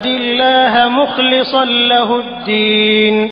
الله مخلصا له الدين.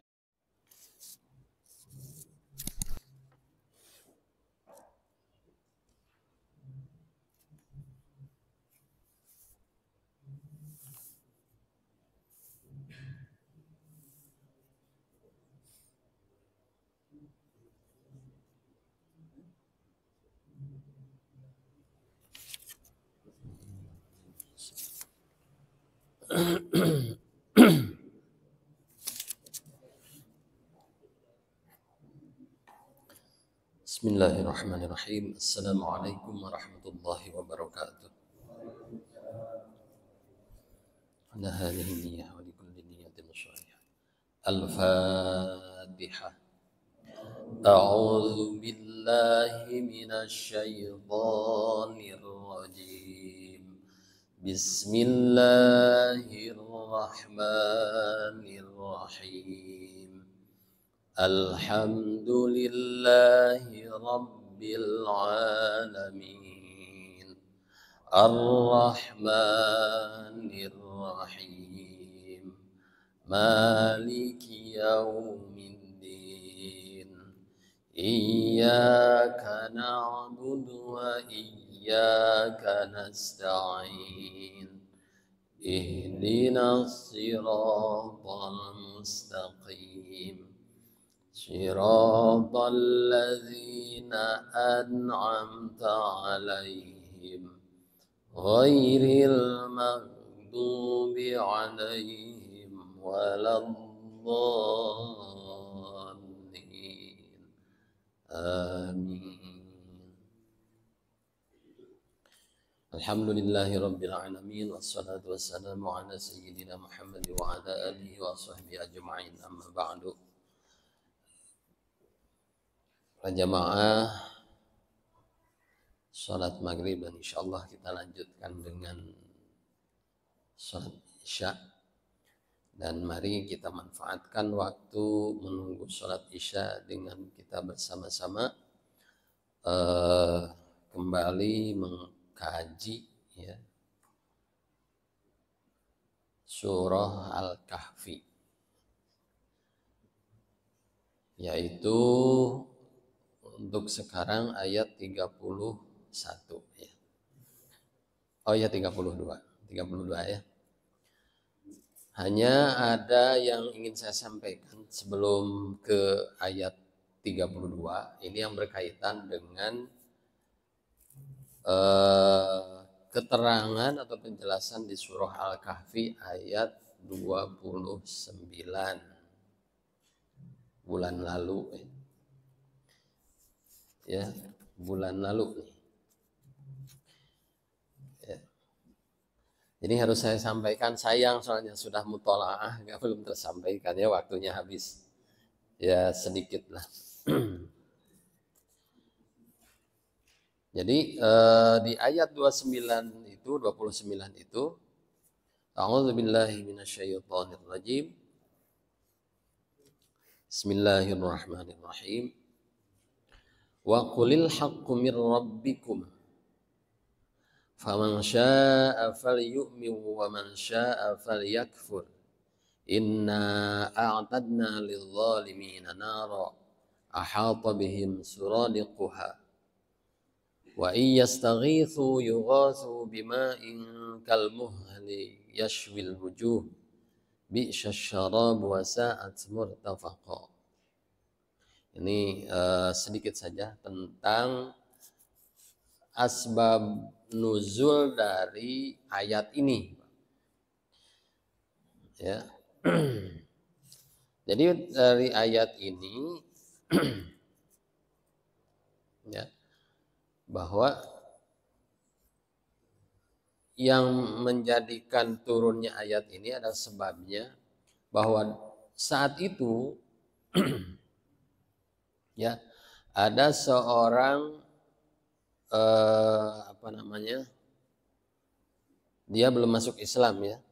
Bismillahirrahmanirrahim. Assalamualaikum warahmatullahi wabarakatuh. Ala hadhihi niyyah wa likulli niyyatin shalihah. Al-Fatihah. A'udzu billahi minasy syaithanir rajim. Bismillahirrahmanirrahim. Alhamdulillahi rabbil alamin. Ar-Rahmanir Rahim. Maliki yaumiddin. Iyyaka na'budu wa iyyaka nasta'in. Ihdinas siratal mustaqim. Shiratal ladzina an'amta 'alaihim ghairil maghdubi 'alaihim waladdallin. Amin. Alhamdulillahi rabbil alamin wassalatu wassalamu ala sayyidina Muhammad wa ala alihi wa sahbihi ajma'in. Amma ba'du. Jamaah salat maghrib, dan insyaallah kita lanjutkan dengan salat isya. Dan mari kita manfaatkan waktu menunggu salat isya dengan kita bersama-sama kembali mengkaji ya, surah Al-Kahfi, yaitu untuk sekarang ayat 31 ya. Oh ya 32 ya. Hanya ada yang ingin saya sampaikan sebelum ke ayat 32. Ini yang berkaitan dengan keterangan atau penjelasan di surah Al-Kahfi ayat 29 bulan lalu ya, bulan lalu ya. Jadi harus saya sampaikan, sayang soalnya sudah mutolaah belum tersampaikan ya, waktunya habis ya sedikit lah. Jadi di ayat 29 itu A'udzubillahi minasyaitonir rajim. Bismillahirrahmanirrahim. Wa qulil haqqu mir rabbikum faman syaa'a falyu'min wa man syaa'a falyakfur inna a'tadna lidh-dhalimina nara ahata bihim suradiquha wa iyastaghithu yughathu bima'in kalmuhli yashwil wujuh bi'sasy syarab wa sa'at murtafaqa. Ini sedikit saja tentang asbab nuzul dari ayat ini. Ya. Jadi dari ayat ini ya, bahwa yang menjadikan turunnya ayat ini adalah sebabnya bahwa saat itu ya ada seorang dia belum masuk Islam ya,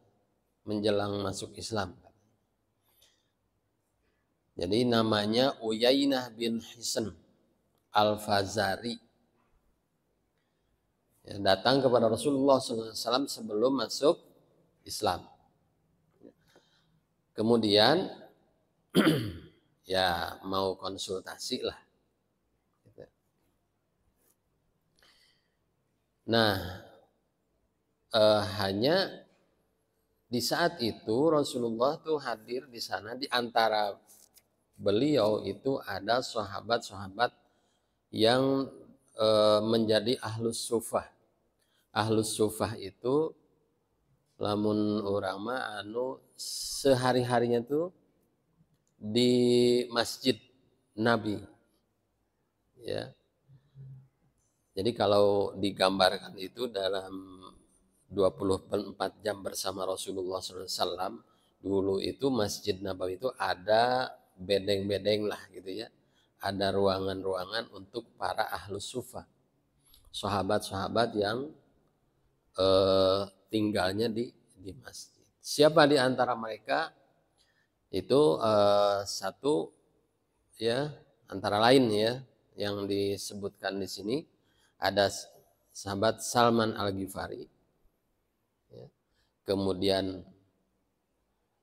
menjelang masuk Islam. Jadi namanya Uyainah bin Hisn Al-Fazari. Ya, datang kepada Rasulullah SAW sebelum masuk Islam. Kemudian ya mau konsultasi lah. Nah, hanya di saat itu Rasulullah tuh hadir di sana, di antara beliau itu ada sahabat-sahabat yang menjadi ahlus sufah. Ahlus sufah itu lamun orang mah anu sehari-harinya tuh di masjid Nabi, ya. Jadi kalau digambarkan itu dalam 24 jam bersama Rasulullah SAW, dulu itu Masjid Nabawi itu ada bedeng-bedeng lah gitu ya. Ada ruangan-ruangan untuk para ahlus sufah, sahabat-sahabat yang tinggalnya di masjid. Siapa di antara mereka? Itu satu ya, antara lain ya yang disebutkan di sini ada sahabat Salman Al-Ghifari, ya. Kemudian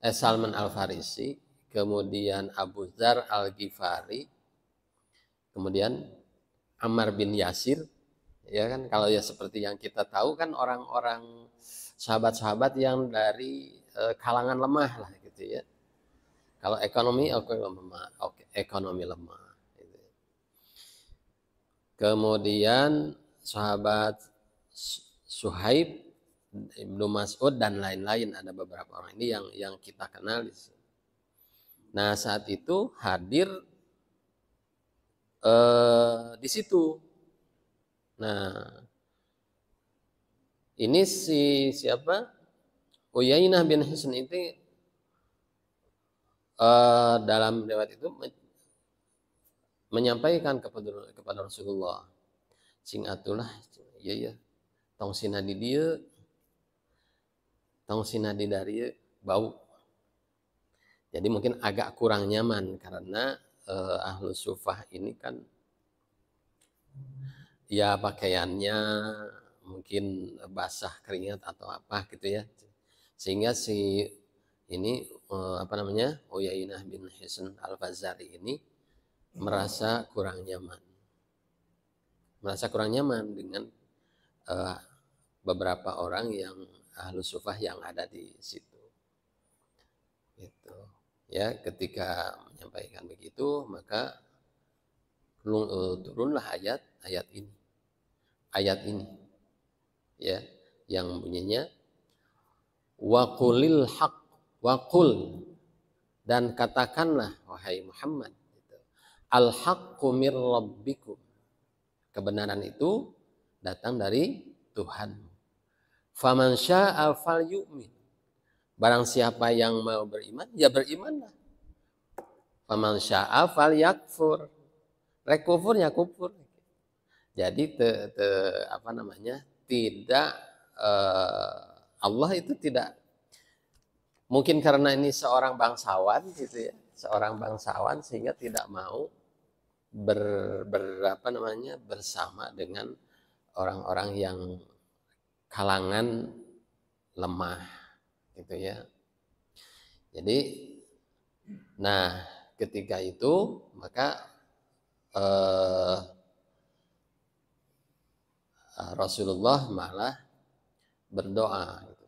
Salman Al-Farisi, kemudian Abu Dzar Al-Ghifari, kemudian Ammar bin Yasir, ya kan. Kalau ya seperti yang kita tahu kan orang-orang sahabat-sahabat yang dari kalangan lemah lah gitu ya. Kalau ekonomi ekonomi lemah. Gitu. Kemudian sahabat Suhaib, Ibnu Mas'ud dan lain-lain, ada beberapa orang ini yang kita kenal di sini. Nah saat itu hadir di situ. Nah ini siapa? Uyainah bin Hisn itu dalam riwayat itu menyampaikan kepada Rasulullah, sing atulah ya tong sinadi dieu, tong sinadi dari bau. Jadi mungkin agak kurang nyaman karena ahlus sufah ini kan ya pakaiannya mungkin basah keringat atau apa gitu ya, sehingga si ini Uyainah bin Hisn Al-Fazari ini merasa kurang nyaman dengan beberapa orang yang ahlus sufah yang ada di situ. Gitu. Ya, ketika menyampaikan begitu, maka turunlah ayat ini. Ayat ini ya, yang bunyinya waqulil haq, waqul, dan katakanlah wahai Muhammad, al haqqu mir rabbikum, kebenaran itu datang dari Tuhan. Faman syaa'a falyu'min, barang siapa yang mau beriman ya berimanlah. Faman syaa'a falyakfur, rek kufur ya kufur. Jadi tidak Allah itu tidak mungkin, karena ini seorang bangsawan gitu ya, seorang bangsawan sehingga tidak mau bersama dengan orang-orang yang kalangan lemah gitu ya. Jadi nah ketika itu maka Rasulullah malah berdoa gitu.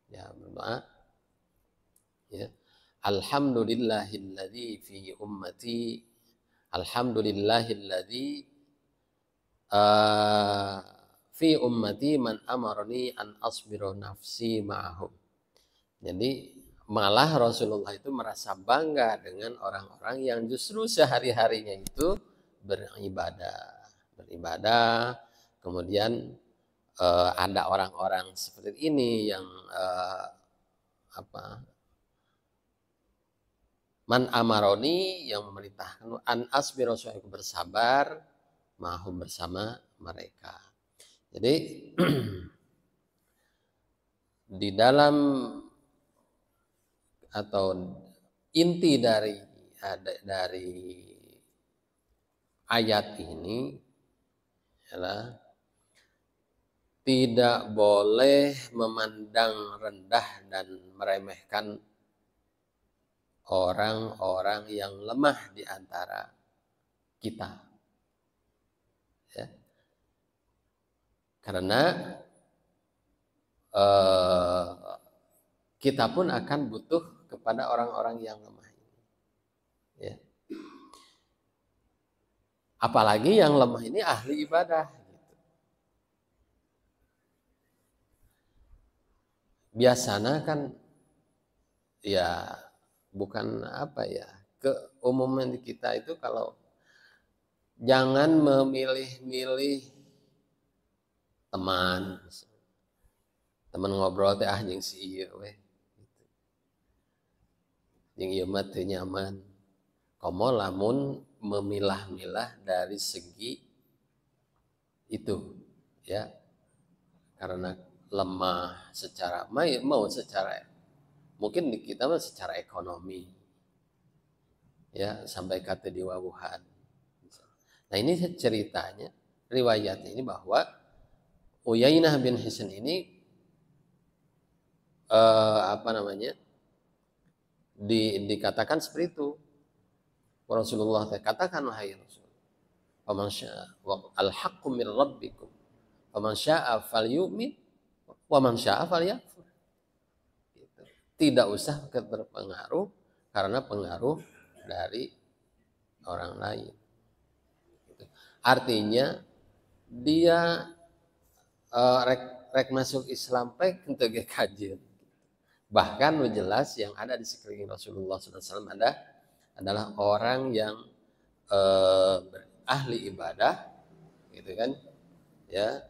Ya, berdoa ya. Alhamdulillahilladzi fi ummati, alhamdulillahilladzi fi ummati man amarni an asbiru nafsi ma'ahum. Jadi malah Rasulullah itu merasa bangga dengan orang-orang yang justru sehari-harinya itu beribadah, kemudian ada orang-orang seperti ini yang man amaroni, yang memerintahkan an asbiru, bersabar mahum, bersama mereka. Jadi di dalam atau inti dari ayat ini adalah tidak boleh memandang rendah dan meremehkan orang-orang yang lemah di antara kita. Ya. Karena kita pun akan butuh kepada orang-orang yang lemah ini. Ya. Apalagi yang lemah ini ahli ibadah. Gitu. Biasanya kan ya bukan apa ya, keumuman kita itu kalau jangan memilih-milih teman ngobrol teh jeung si ieu we jeung ieu mah teu nyaman. Komo lamun memilah-milah dari segi itu ya, karena lemah secara mau secara mungkin di kita mah secara ekonomi ya sampai kata diwawuhan. Nah ini ceritanya, riwayatnya ini bahwa Uyainah bin Hisn ini dikatakan seperti itu. Rasulullah katakan wahai Rasul, "Faman syaa al-haqqu min rabbikum, faman syaa falyu'min, wa man syaa falyakfur." Gitu. Tidak usah terpengaruh karena pengaruh dari orang lain. Gitu. Artinya dia rek masuk Islam teu ge kajeun. Bahkan jelas yang ada di sekeliling Rasulullah SAW adalah orang yang ahli ibadah, gitu kan? Ya,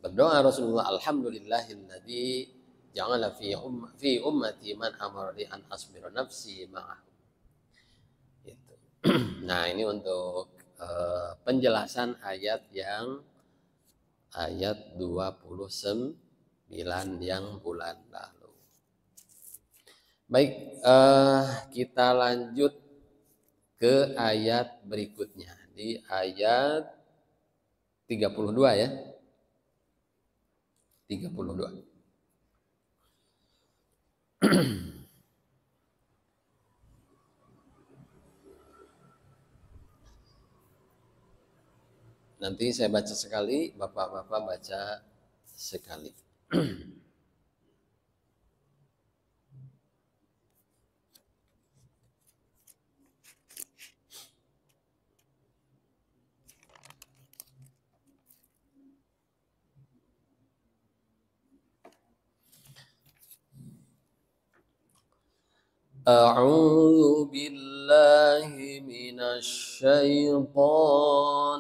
berdoa Rasulullah, alhamdulillahilladzi ja'ala fi ummati man amarni an asbira nafsi ma'ah. Gitu. Nah ini untuk penjelasan ayat 29 yang bulan lalu. Baik, kita lanjut ke ayat berikutnya. Di ayat 32 ya. 32. Nanti saya baca sekali, Bapak-bapak baca sekali. أعوذ بالله من الشيطان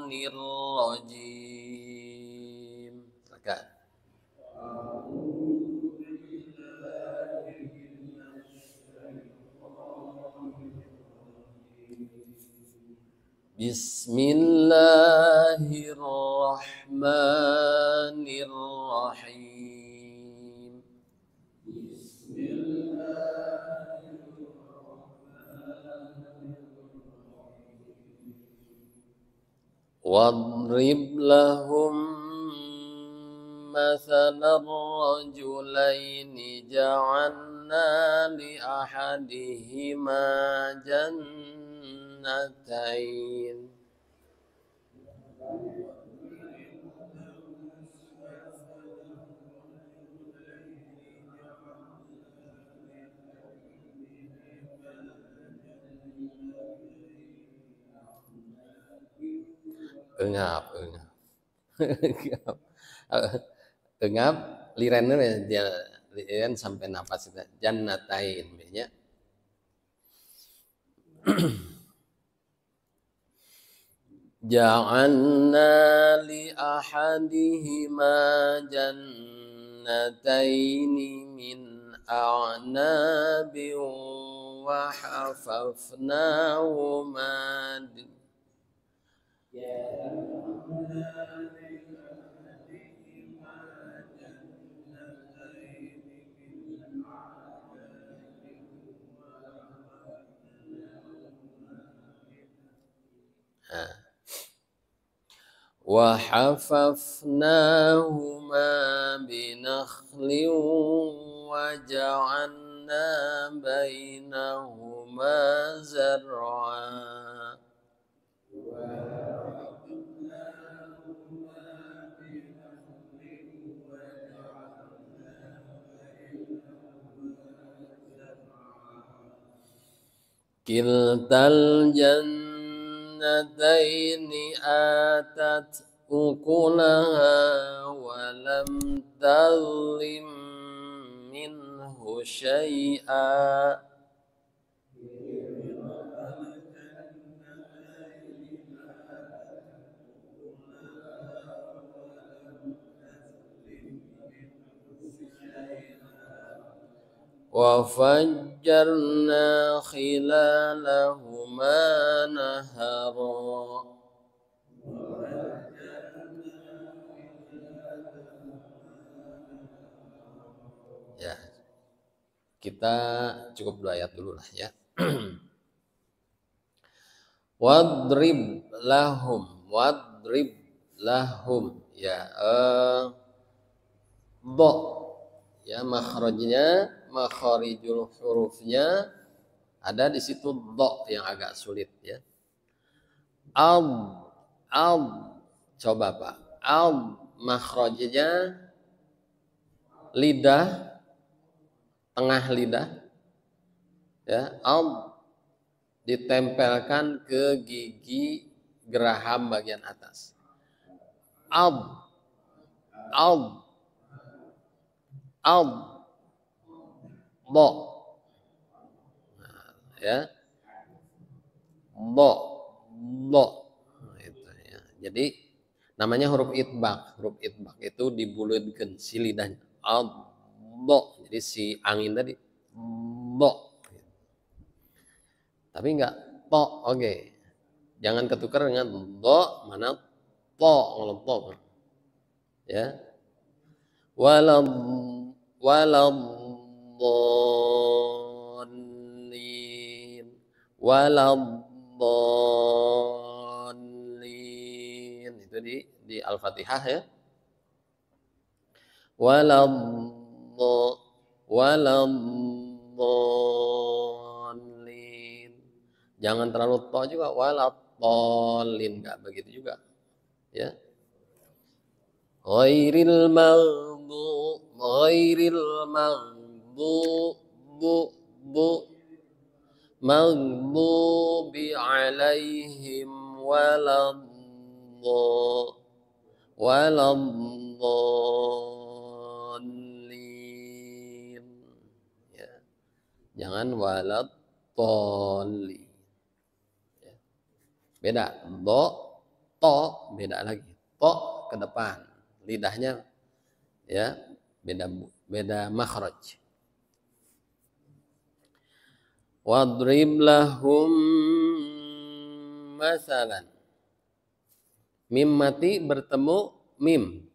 الرجيم. بسم الله الرحمن الرحيم. واضرب لهم مثل الرجلين جعلنا لأحدهما جنتين engap engap lirennya dia liren sampai napas itu jannatain nya ja'alna li ahadihima jannataini min a'nabin wa hafafnahuma وحففناهما بنخل وجعلنا بينهما زرعا kiltal jannataini atat ukulaha walam tadlim minhu syai'a wa fajjarna khilalahuma nahara. Ya, kita cukup 2 ayat dulu lah ya. Wadrib lahum ya do ya makharijul hurufnya ada di situ do yang agak sulit ya. Al coba Pak, makhrajnya lidah, tengah lidah ya, ditempelkan ke gigi geraham bagian atas. Bo ya, bo itu ya. Jadi namanya huruf itbaq. Huruf itbaq itu dibulutkan si lidahnya. Bo. Jadi si angin tadi bo. Tapi enggak to, oke. Jangan ketukar dengan do, mana to, kalau to. Ya. Walam waladdallin itu di Al-Fatihah ya. Waladdallin. Jangan terlalu to juga, waladdallin, enggak begitu juga. Ya. Ghairil maghdubi alaihim waladdallin ya. Jangan waladdallin ya. Beda do to, beda lagi to ke depan lidahnya ya, beda makhraj. Wadrib lahum masalan. Mim mati bertemu mim.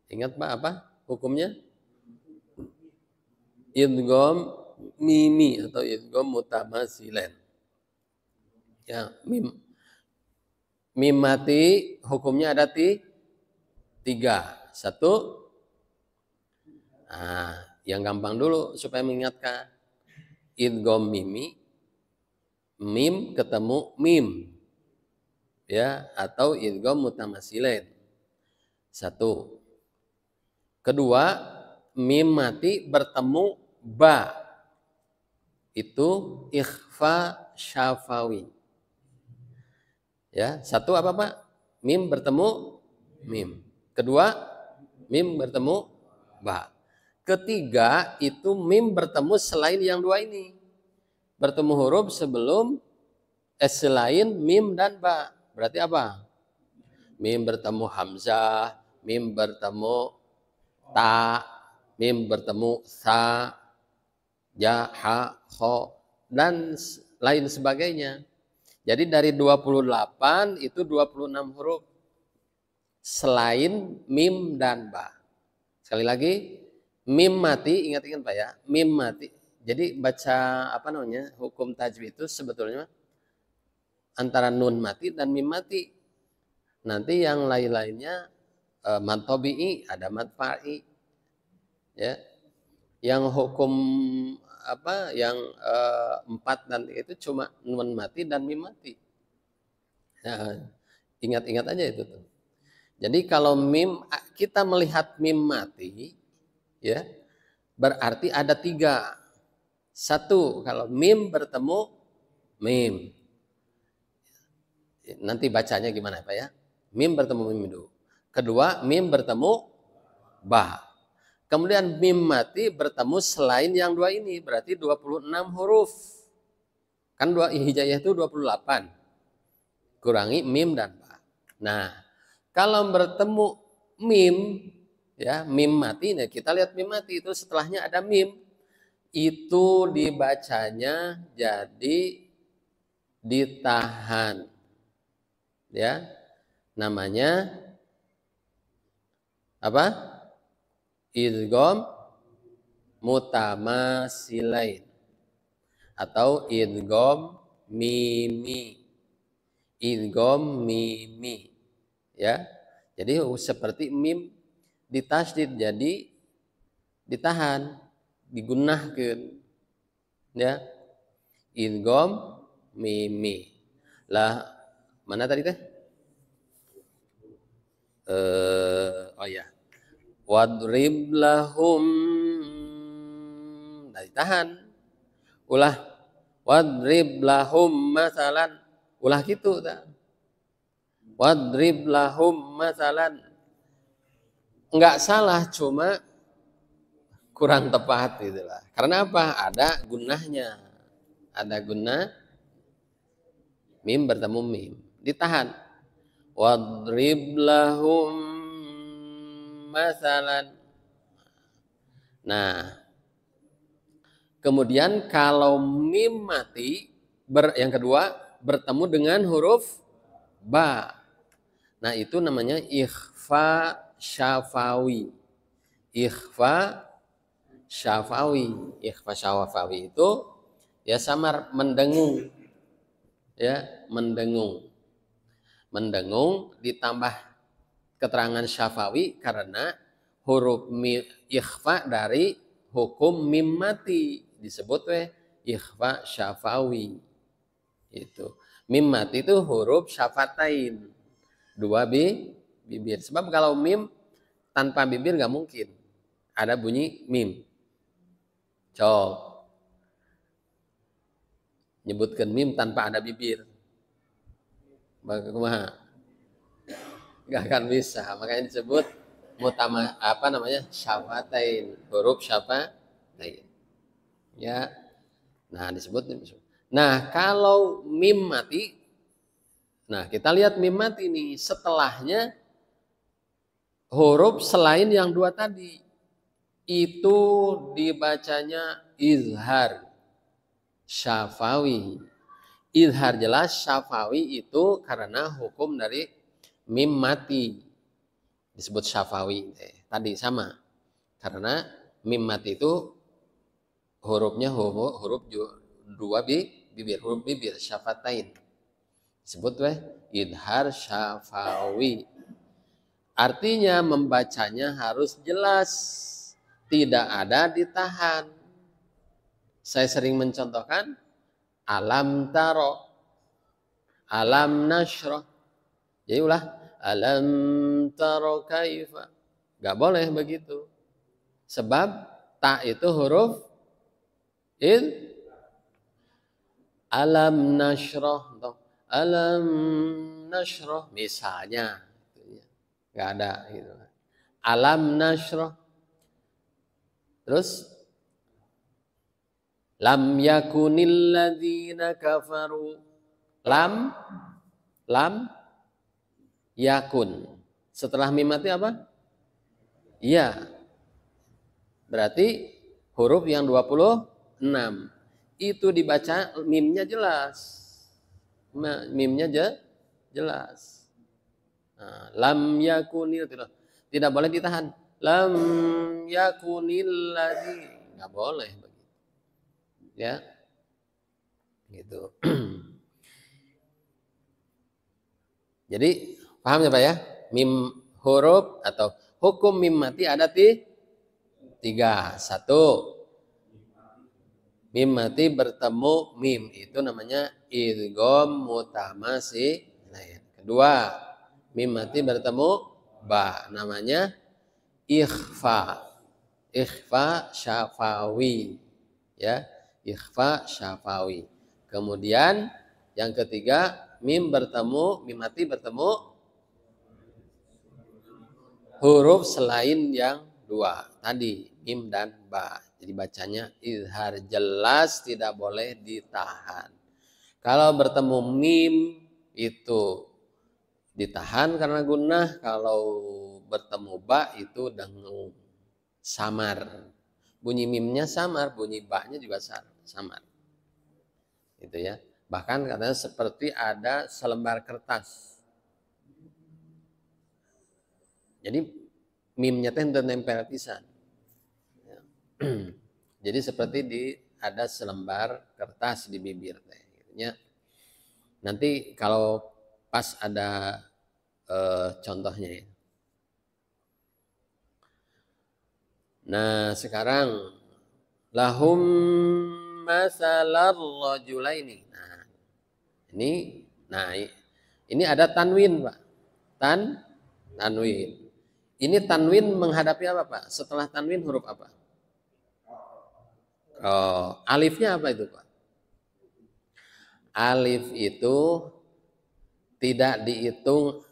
Ingat Pak apa hukumnya? Idgham mimi atau idgham mutamasilan. Ya, mim mati hukumnya ada 3. 1, yang gampang dulu supaya mengingatkan. Idgham mim ketemu mim ya, atau idgham mutamasilain. 1. Kedua, mim mati bertemu ba, itu ikhfa syafawi ya. 1 apa Pak? Mim bertemu mim. Kedua, mim bertemu ba. Ketiga, itu mim bertemu selain yang 2 ini. Bertemu huruf selain mim dan ba. Berarti apa? Mim bertemu hamzah, mim bertemu ta, mim bertemu sa, ja, ha, kho, dan lain sebagainya. Jadi dari 28 itu 26 huruf selain mim dan ba. Sekali lagi, mim mati, ingat-ingat Pak ya, mim mati. Jadi baca hukum tajwid itu sebetulnya antara nun mati dan mim mati. Nanti yang lain-lainnya mad tabi'i, ada mad far'i. Ya. Yang hukum yang 4 nanti itu cuma nun mati dan mim mati. Nah, ingat-ingat aja itu tuh. Jadi kalau kita melihat mim mati, ya berarti ada 3. 1 kalau mim bertemu mim. Nanti bacanya gimana Pak ya? Mim bertemu mim dulu. Kedua, mim bertemu ba. Kemudian mim mati bertemu selain yang 2 ini, berarti 26 huruf. Kan hijaiyah itu 28. Kurangi mim dan ba. Nah, kalau bertemu mim, ya mim mati, nah kita lihat mim mati itu setelahnya ada mim. Itu dibacanya jadi ditahan. Ya. Namanya apa? Idgham mutamasilain atau idgham mimi. Idgham mimi. Ya. Jadi seperti mim ditasydid jadi ditahan, digunahkeun. Ya. Idgham mimi. Lah mana tadi teh? Oh ya. Wadrib lahum. Nah, ditahan. Ulah. Wadrib lahum masalan. Ulah gitu tak. Wadrib lahum masalan. Enggak salah, cuma kurang tepat itulah. Karena apa? Ada gunahnya. Ada gunah mim bertemu mim. Ditahan. Wadrib lahum masalan. Nah, kemudian kalau mim mati yang kedua bertemu dengan huruf ba. Nah, itu namanya ikhfa syafawi. Ikhfa syafawi. Ikhfa syafawi itu ya samar mendengung. Ya, mendengung. Mendengung ditambah keterangan syafawi karena huruf ikhfa dari hukum mim mati disebut ikhfa syafawi. Itu mim mati itu huruf syafatain, 2 bibir. Sebab kalau mim tanpa bibir nggak mungkin ada bunyi mim. Cok nyebutkan mim tanpa ada bibir. Bagaimana? Gak akan bisa, makanya disebut syafatain, huruf syafatain. Ya. Nah, disebut. Nah, kalau mim mati, nah kita lihat mim mati nih, setelahnya huruf selain yang 2 tadi. Itu dibacanya izhar syafawi. Izhar jelas, syafawi itu karena hukum dari mim mati disebut syafawi. Tadi sama. Karena mim mati itu hurufnya huruf 2 bibir, huruf bibir syafatain. Disebut izhar syafawi. Artinya membacanya harus jelas, tidak ada ditahan. Saya sering mencontohkan alam taro, alam nasroh. Jadi ulah alam taro kaifa. Gak boleh begitu. Sebab ta itu huruf alam nasroh. Alam nasroh misalnya. Gak ada gitu. Alam nasroh. Terus lam yakunil ladzina kafaru. Lam yakun. Setelah mim mati apa? Ya. Berarti huruf yang 26. Itu dibaca mimnya jelas. Mimnya jelas. Nah, lam yakunil tidak boleh ditahan. Lam yakunil ladzi. Enggak boleh begitu. Ya. Gitu. Jadi Paham ya Pak ya? Mim huruf atau hukum mim mati ada tiga. Satu, mim mati bertemu mim, itu namanya idgham mutamatsilain. Kedua, mim mati bertemu ba, namanya ikhfa. Ikhfa syafawi. Ya, ikhfa syafawi. Kemudian yang ketiga, mim mati bertemu huruf selain yang dua tadi, mim dan ba. Jadi bacanya izhar, jelas, tidak boleh ditahan. Kalau bertemu mim itu ditahan karena gunnah, kalau bertemu ba itu dengung, samar. Bunyi mimnya samar, bunyi ba-nya juga samar. Gitu ya. Bahkan katanya seperti ada selembar kertas. Jadi mimnya teh nempel pisan. Jadi seperti ada selembar kertas di bibir teh. Nanti kalau pas ada contohnya ya. Nah sekarang lahum masalar rajulaini. Ini ada tanwin Pak. Tanwin. Ini tanwin menghadapi apa Pak? Setelah tanwin huruf apa? Oh, alifnya apa itu Pak? Alif itu tidak dihitung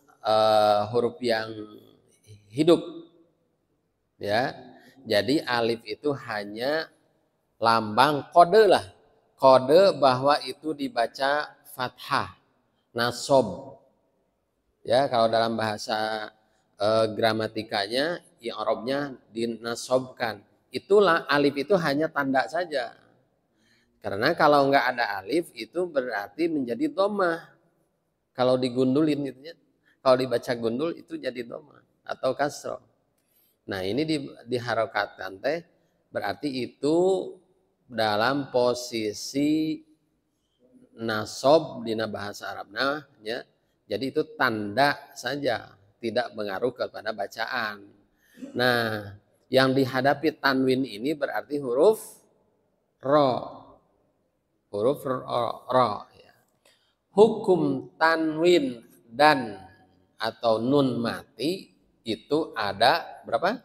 huruf yang hidup. Ya. Jadi alif itu hanya lambang kode lah. Kode bahwa itu dibaca fathah, nasob. Ya, kalau dalam bahasa gramatikanya, i'rabnya dinasobkan. Itulah alif itu hanya tanda saja. Karena kalau nggak ada alif itu berarti menjadi dhammah. Kalau digundulin itu ya. Kalau dibaca gundul itu jadi dhammah atau kasroh. Nah, ini diharokatkan teh berarti itu dalam posisi nasob dina bahasa Arabna ya. Jadi itu tanda saja, tidak mengaruh kepada bacaan. Nah, yang dihadapi tanwin ini berarti huruf ro. Huruf ro ya. Hukum tanwin dan atau nun mati itu ada berapa?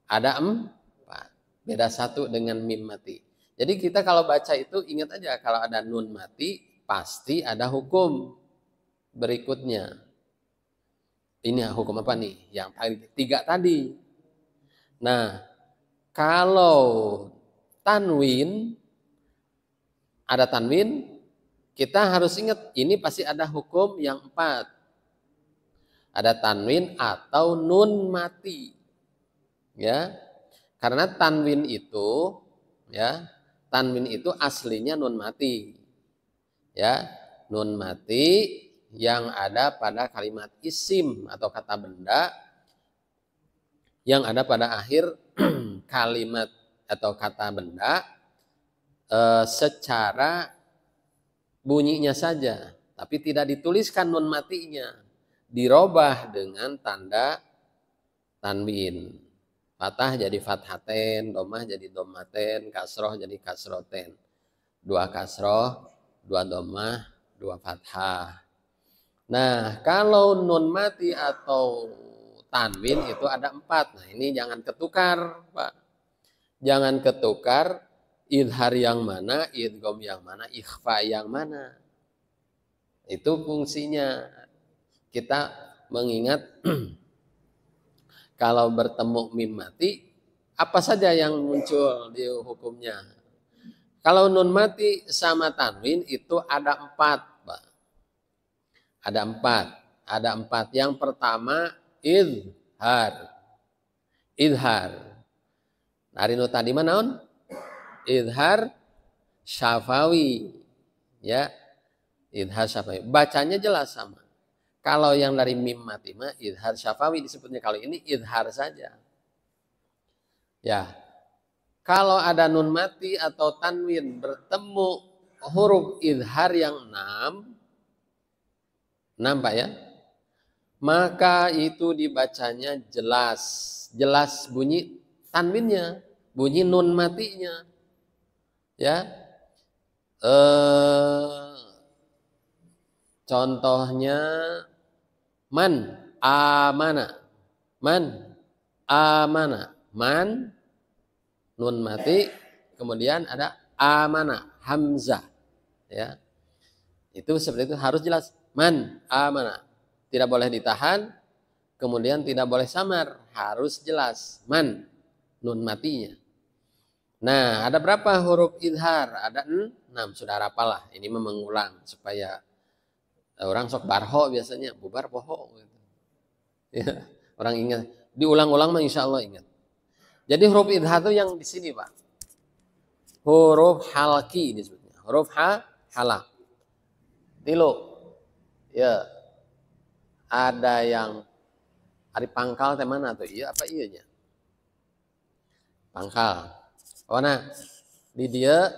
Ada 4. Beda 1 dengan mim mati. Jadi kita kalau baca itu ingat aja kalau ada nun mati pasti ada hukum berikutnya. Ini hukum apa nih? Yang paling 3 tadi. Nah, kalau tanwin ada tanwin, kita harus ingat ini pasti ada hukum yang 4. Ada tanwin atau nun mati. Ya. Karena tanwin itu aslinya nun mati. Ya, nun mati yang ada pada kalimat isim atau kata benda yang ada pada akhir kalimat atau kata benda secara bunyinya saja, tapi tidak dituliskan nun matinya, dirobah dengan tanda tanwin. Fathah jadi fathaten, domah jadi domaten, kasroh jadi kasroten. 2 kasroh, 2 domah, 2 fathah. Nah, kalau nun mati atau tanwin itu ada 4. Nah, ini jangan ketukar, Pak. Jangan ketukar. Idhar yang mana, idgham yang mana, ikhfa yang mana. Itu fungsinya. Kita mengingat kalau bertemu mim mati, apa saja yang muncul di hukumnya. Kalau nun mati sama tanwin itu ada 4, Pak. Ada 4. Ada 4. Yang pertama idhar. Idhar. Narino tadi mana? Idhar syafawi, ya, idhar syafawi. Bacanya jelas sama. Kalau yang dari mim mati mah idhar syafawi disebutnya. Kalau ini idhar saja. Ya, kalau ada nun mati atau tanwin bertemu huruf idhar yang 6 Pak ya. maka itu dibacanya jelas. Jelas bunyi tanwinnya, bunyi nun matinya. Ya. Contohnya man amana. Man amana. Man nun mati, kemudian ada amana hamzah. Ya. Itu seperti itu harus jelas. Man amana. Tidak boleh ditahan, kemudian tidak boleh samar, harus jelas. Man nun matinya. Nah, ada berapa huruf idhar? Ada 6. Sudah hafal lah. Ini mengulang supaya orang sok barho biasanya, bubar poho gitu. Ya, orang ingat. Diulang-ulang mah insya Allah ingat. Jadi huruf idhar itu yang di sini, Pak. Huruf halki disebutnya. Huruf halak. Tilu. Ya. Ada yang hari pangkal teh mana tuh? Iya apa iya nya? Pangkal. Oh nah, di dia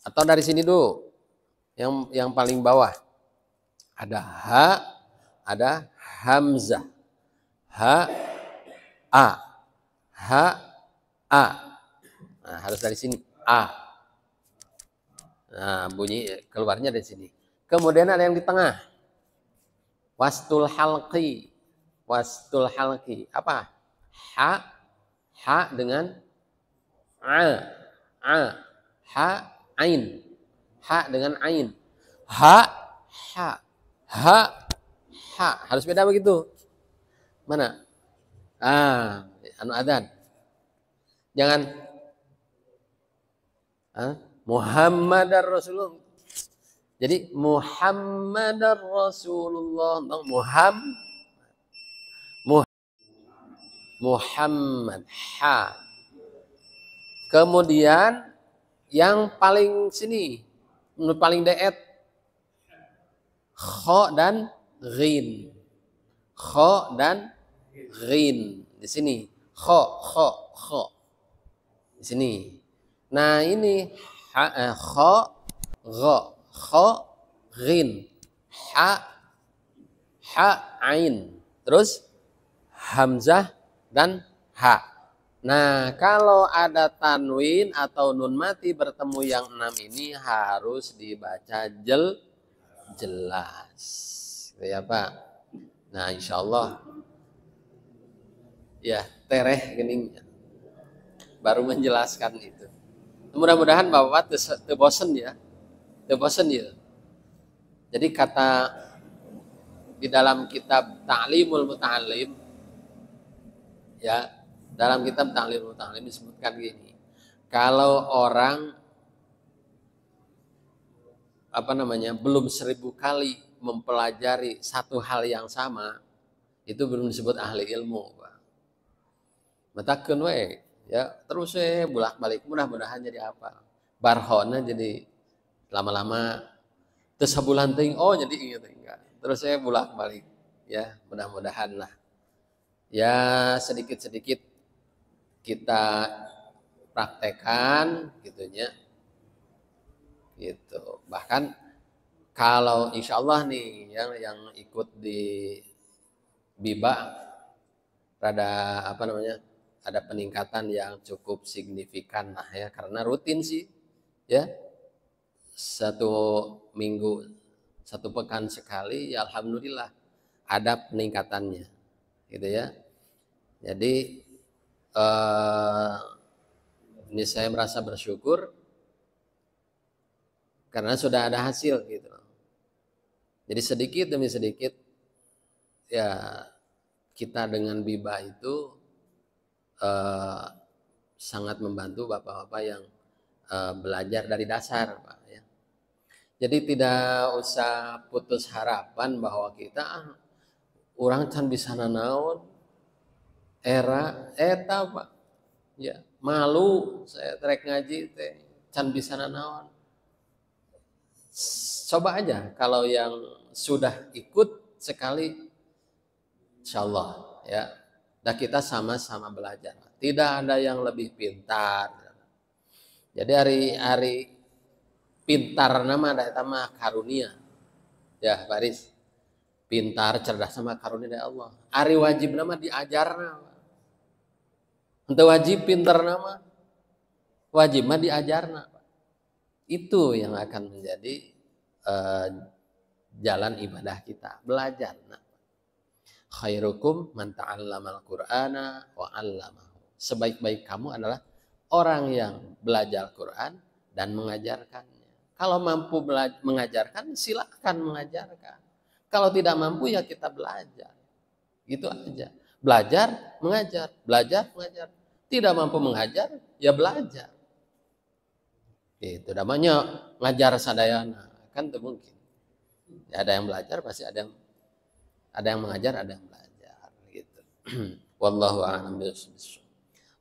atau dari sini dulu. Yang paling bawah. Ada ha, ada hamzah. Ha, a. Ha, a. Nah, harus dari sini. A. Nah, bunyi keluarnya dari sini. Kemudian ada yang di tengah. Wastul halqi. Wastul halqi. Apa? Ha. Ha dengan a. A. Ha, ain. Ha dengan ain. Ha, ha. Ha, ha. Harus beda begitu. Mana? Anu adzan. Jangan Muhammadar Rasulullah. Jadi Muhammadar Rasulullah. Muhammad. Ha. Kemudian yang paling sini, paling deet, kho dan ghin. Kho dan ghin. Di sini. Kho. Di sini. Nah ini kho, gho. Kho, ghin. Ha, ain. Terus hamzah dan ha. Nah, kalau ada tanwin atau nun mati bertemu yang 6 ini harus dibaca jelas. Gitu ya, Pak. Nah, insya Allah ya tereh geningnya baru menjelaskan itu. Mudah-mudahan Bapak bosen ya. Bosen ya. Jadi kata di dalam kitab Ta'limul Muta'allim ya, dalam kitab Ta'limul Muta'allim disebutkan gini. Kalau orang belum 1000 kali mempelajari satu hal yang sama, itu belum disebut ahli ilmu, Pak. Matakeun we ya, terus bolak-balik mudah-mudahan jadi apa? Barhona jadi lama-lama terus sebulan ting jadi ingat enggak. Terus bolak-balik ya, mudah-mudahan lah. Ya sedikit-sedikit kita praktekkan gitunya. Gitu. Bahkan kalau insya Allah nih yang ikut di BIBA ada peningkatan yang cukup signifikan lah ya, karena rutin sih ya, 1 minggu 1 pekan sekali ya, alhamdulillah ada peningkatannya gitu ya. Jadi ini saya merasa bersyukur karena sudah ada hasil gitu. Jadi sedikit demi sedikit ya, kita dengan BIBA itu sangat membantu bapak-bapak yang belajar dari dasar, Pak ya. Jadi tidak usah putus harapan bahwa kita orang can bisa nanaon era eta, Pak ya, malu saya trek ngaji teh can bisa nanaon. Coba aja kalau yang sudah ikut sekali, insyaallah ya, dan kita sama-sama belajar. Tidak ada yang lebih pintar. Jadi hari pintar nama ada mah karunia. Ya, Faris. pintar, cerdas sama karunia dari Allah. Ari wajib nama diajarna. Henteu wajib pintar nama, wajib mah diajarna. Itu yang akan menjadi jalan ibadah kita, belajar. Khairukum man ta'allamal Qur'ana wa 'allamahu. Sebaik-baik kamu adalah orang yang belajar Quran dan mengajarkannya. Kalau mampu mengajarkan, silakan mengajarkan. Kalau tidak mampu ya kita belajar. Gitu aja. Belajar, mengajar, belajar, mengajar. Tidak mampu mengajar, ya belajar. Itu namanya ngajar sadayana. Kan itu mungkin. Ya, ada yang belajar, pasti ada yang mengajar, ada yang belajar gitu. Wallahu a'lam bishawab.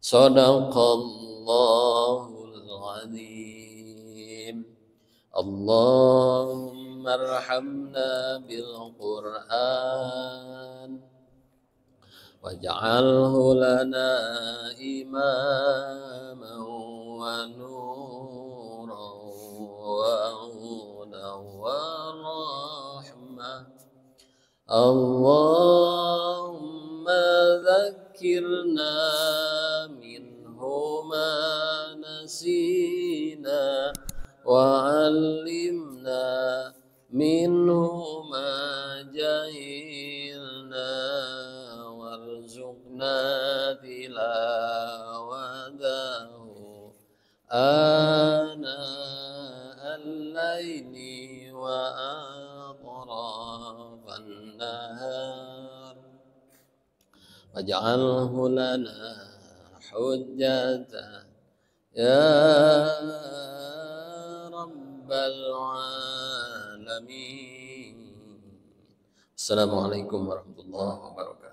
Shadaqallahul azim. Allahumma arhamna bil Qur'an waj'alhu lana imaman wa nuran wa hudan wa rahmah. Allahumma dzakirna minhu ma nasina wa 'allimna minhu ma jahilna warzuqna tilawatahu ana al-laili wa atrafan nahar waj'alhu lana hujjatan ya rabbal alamin. Assalamualaikum warahmatullahi wabarakatuh.